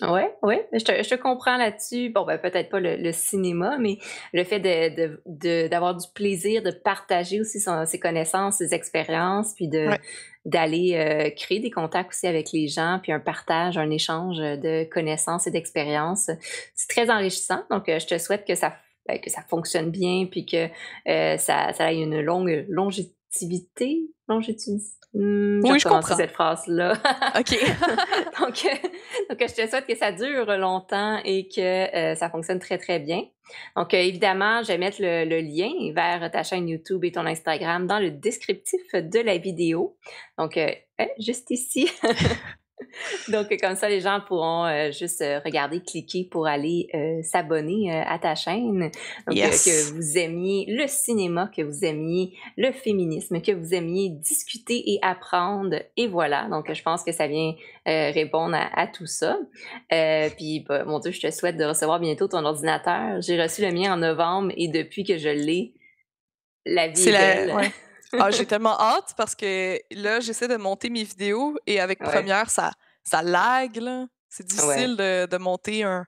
Ouais, ouais, je te comprends là-dessus. Bon, ben, peut-être pas le cinéma, mais le fait d'avoir du plaisir, de partager aussi ses connaissances, ses expériences, puis Ouais. d'aller, créer des contacts aussi avec les gens, puis un partage, un échange, de connaissances et d'expériences. C'est très enrichissant, donc je te souhaite que ça fonctionne bien, puis que, ça ait une longue longévité? Je vais Oui, je recommencer comprends. cette phrase-là. OK. Donc, donc, je te souhaite que ça dure longtemps et que ça fonctionne très, très bien. Donc, évidemment, je vais mettre le lien vers ta chaîne YouTube et ton Instagram dans le descriptif de la vidéo. Donc, juste ici. Donc, comme ça, les gens pourront juste regarder, cliquer pour aller s'abonner à ta chaîne. Donc, que Yes. vous aimiez le cinéma, que vous aimiez le féminisme, que vous aimiez discuter et apprendre. Et voilà. Donc, je pense que ça vient répondre à tout ça. Puis, bah, mon Dieu, je te souhaite de recevoir bientôt ton ordinateur. J'ai reçu le mien en novembre et depuis que je l'ai, la vie C'est est la belle. ouais. Ah, j'ai tellement hâte parce que là, j'essaie de monter mes vidéos et avec Ouais, Première, ça lag, là. C'est difficile ouais. de monter un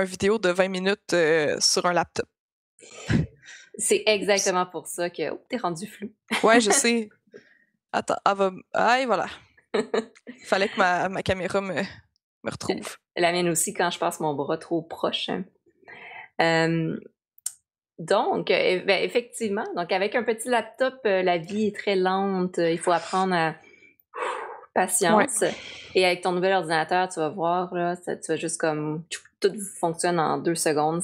vidéo de 20 minutes, sur un laptop. C'est exactement pour ça que oh, t'es rendu flou. Ouais, je sais. Attends, elle va ah et voilà. Fallait que ma caméra me retrouve. La mienne aussi quand je passe mon bras trop proche. Hem, donc, ben, effectivement, donc avec un petit laptop, la vie est très lente, il faut apprendre à Ouais. patience et avec ton nouvel ordinateur, tu vas voir là, ça tu vas juste comme tchou, tout fonctionne en 2 secondes,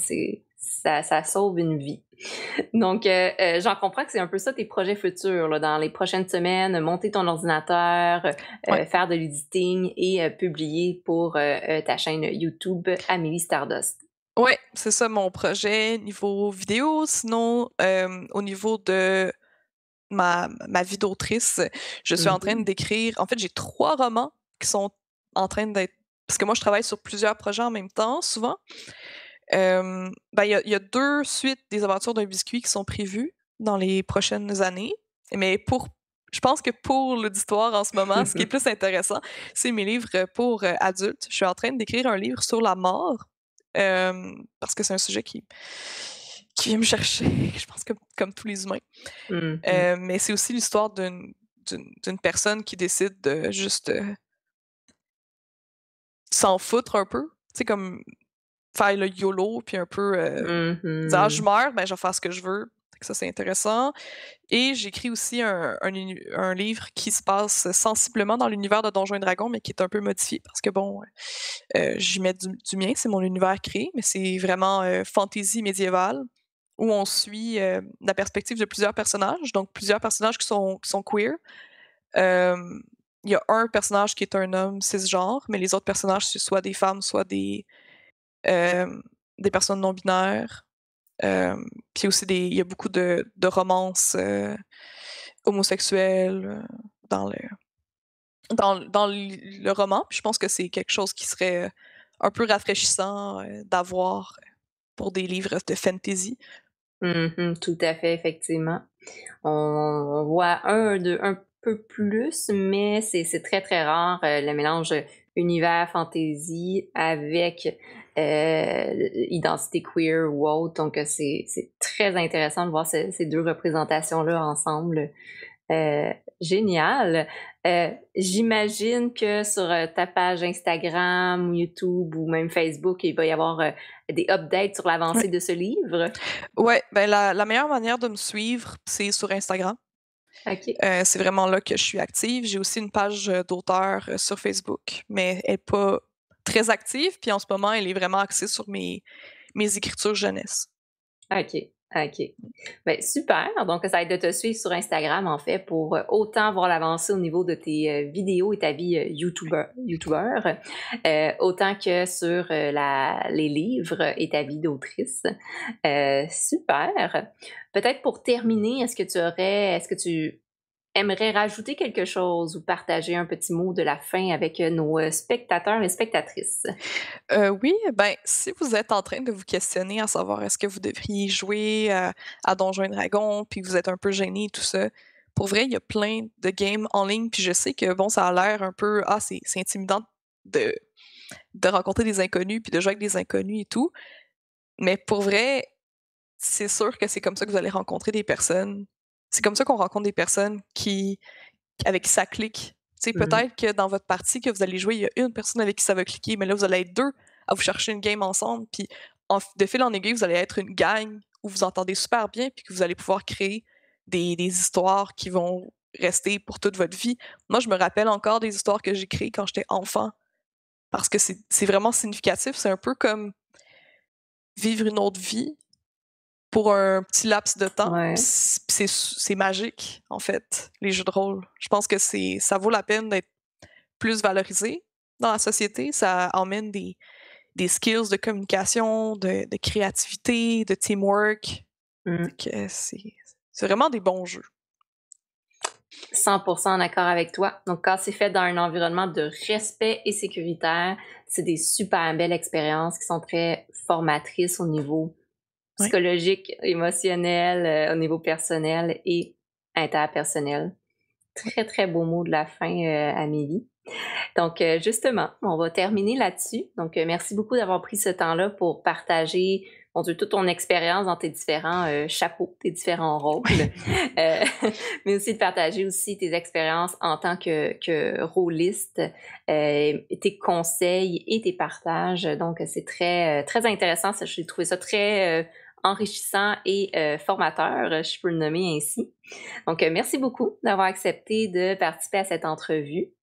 ça sauve une vie. Donc, j'en comprends que c'est un peu ça tes projets futurs là, dans les prochaines semaines, monter ton ordinateur, Ouais. faire de l'editing et publier pour, ta chaîne YouTube Amélie Stardust. Ouais, c'est ça mon projet niveau vidéo. Sinon, au niveau de ma vie d'autrice, je suis en train Mmh. d'écrire en fait, j'ai 3 romans qui sont en train d'être parce que moi, je travaille sur plusieurs projets en même temps, souvent. Ben, il y a 2 suites des Aventures d'un biscuit qui sont prévues dans les prochaines années, mais je pense que pour l'auditoire en ce moment, ce qui est plus intéressant, c'est mes livres pour, adultes. Je suis en train d'écrire un livre sur la mort, parce que c'est un sujet qui vient me chercher, je pense comme tous les humains. Mmh mh. Mais c'est aussi l'histoire d'une personne qui décide de juste, s'en foutre un peu. Tu sais, comme faire le YOLO puis un peu, Mmh dire: «Ah, je mh. meurs, ben, je vais faire ce que je veux». Fait que ça, c'est intéressant et j'écris aussi un livre qui se passe sensiblement dans l'univers de Donjons& et Dragons, mais qui est un peu modifié parce que bon, j'y mets du mien, c'est mon univers créé, mais c'est vraiment, fantasy médiévale où on suit, la perspective de plusieurs personnages, donc plusieurs personnages qui sont queer. Hem, il y a un personnage qui est un homme cisgenre, mais les autres personnages, c'est soit des femmes, soit hem, des personnes non binaires. Puis aussi il y a beaucoup de romances, homosexuelles, dans le roman. Puis je pense que c'est quelque chose qui serait, un peu rafraîchissant, d'avoir pour des livres de fantasy. Mmh. Tout à fait, effectivement. On voit un peu plus, mais c'est très, très rare, le mélange univers fantasy avec, identité queer ou autre. Donc, c'est très intéressant de voir ces 2 représentations-là ensemble. Heu, génial. J'imagine que sur, ta page Instagram ou YouTube ou même Facebook, il va y avoir, des updates sur Ouais. l'avancée de ce livre? Ouais, ben, la meilleure manière de me suivre, c'est sur Instagram. OK. C'est vraiment là que je suis active. J'ai aussi une page, d'auteur, sur Facebook, mais elle est pas très active, puis en ce moment, elle est vraiment axée sur mes écritures jeunesse. OK, OK. Ben, super, donc ça va être de te suivre sur Instagram, en fait, pour, autant voir l'avancée au niveau de tes, vidéos et ta vie, youtubeur, autant que sur, la les livres et ta vie d'autrice. Super. Peut-être pour terminer, est-ce que tu aimerais rajouter quelque chose ou partager un petit mot de la fin avec, nos, spectateurs et spectatrices? Oui, ben, si vous êtes en train de vous questionner à savoir est-ce que vous devriez jouer à Donjons& et Dragons, puis que vous êtes un peu gêné et tout ça, pour vrai, il y a plein de games en ligne, puis je sais que, bon, ça a l'air un peu: «Ah, c'est intimidant de de rencontrer des inconnus, puis de jouer avec des inconnus et tout. Mais pour vrai, c'est sûr que c'est comme ça que vous allez rencontrer des personnes. C'est comme ça qu'on rencontre des personnes avec qui ça clique. Tu sais, Mmh. peut-être que dans votre partie que vous allez jouer, il y a une personne avec qui ça va cliquer, mais là, vous allez être 2 à vous chercher une game ensemble, puis de fil en aiguille, vous allez être une gang où vous entendez super bien, puis que vous allez pouvoir créer des histoires qui vont rester pour toute votre vie. Moi, je me rappelle encore des histoires que j'ai créées quand j'étais enfant, parce que c'est vraiment significatif. C'est un peu comme vivre une autre vie pour un petit laps de temps. Ouais. C'est magique, en fait, les jeux de rôle. Je pense que ça vaut la peine d'être plus valorisé dans la société. Ça emmène des skills de communication, de créativité, de teamwork. Mmh. Fait que c'est vraiment des bons jeux. 100% d'accord avec toi. Donc, quand c'est fait dans un environnement de respect et sécuritaire, c'est des super belles expériences qui sont très formatrices au niveau Ouais. psychologique, émotionnel, au niveau personnel et interpersonnel. Très, très beau mot de la fin, Amélie. Donc, justement, on va terminer là-dessus. Donc, merci beaucoup d'avoir pris ce temps-là pour partager, mon Dieu, toute ton expérience dans tes différents chapeaux, tes différents rôles, Euh, mais aussi de partager aussi tes expériences en tant que rôliste, tes conseils et tes partages. Donc, c'est très, très intéressant. J'ai trouvé ça très enrichissant et formateur, je peux le nommer ainsi. Donc, merci beaucoup d'avoir accepté de participer à cette entrevue.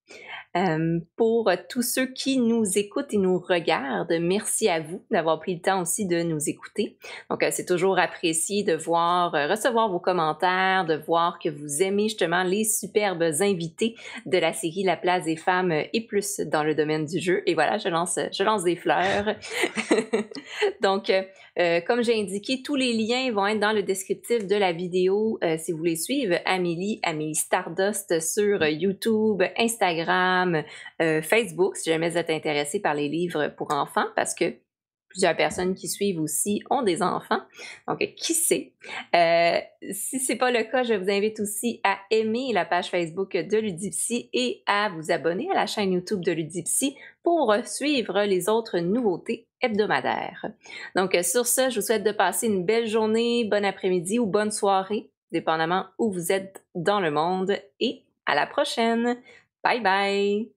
Pour tous ceux qui nous écoutent et nous regardent, merci à vous d'avoir pris le temps aussi de nous écouter. Donc, c'est toujours apprécié de voir, recevoir vos commentaires, de voir que vous aimez justement les superbes invités de la série La place des femmes et plus dans le domaine du jeu. Et voilà, je lance des fleurs. Donc, comme j'ai indiqué, tous les liens vont être dans le descriptif de la vidéo si vous voulez suivre Amélie Stardust sur YouTube, Instagram, Facebook, si jamais vous êtes intéressé par les livres pour enfants, parce que plusieurs personnes qui suivent aussi ont des enfants. Donc, qui sait? Si c'est pas le cas, je vous invite aussi à aimer la page Facebook de Ludipsy et à vous abonner à la chaîne YouTube de Ludipsy pour suivre les autres nouveautés hebdomadaires. Donc, sur ce, je vous souhaite de passer une belle journée, bon après-midi ou bonne soirée, dépendamment où vous êtes dans le monde, et à la prochaine. Bye bye!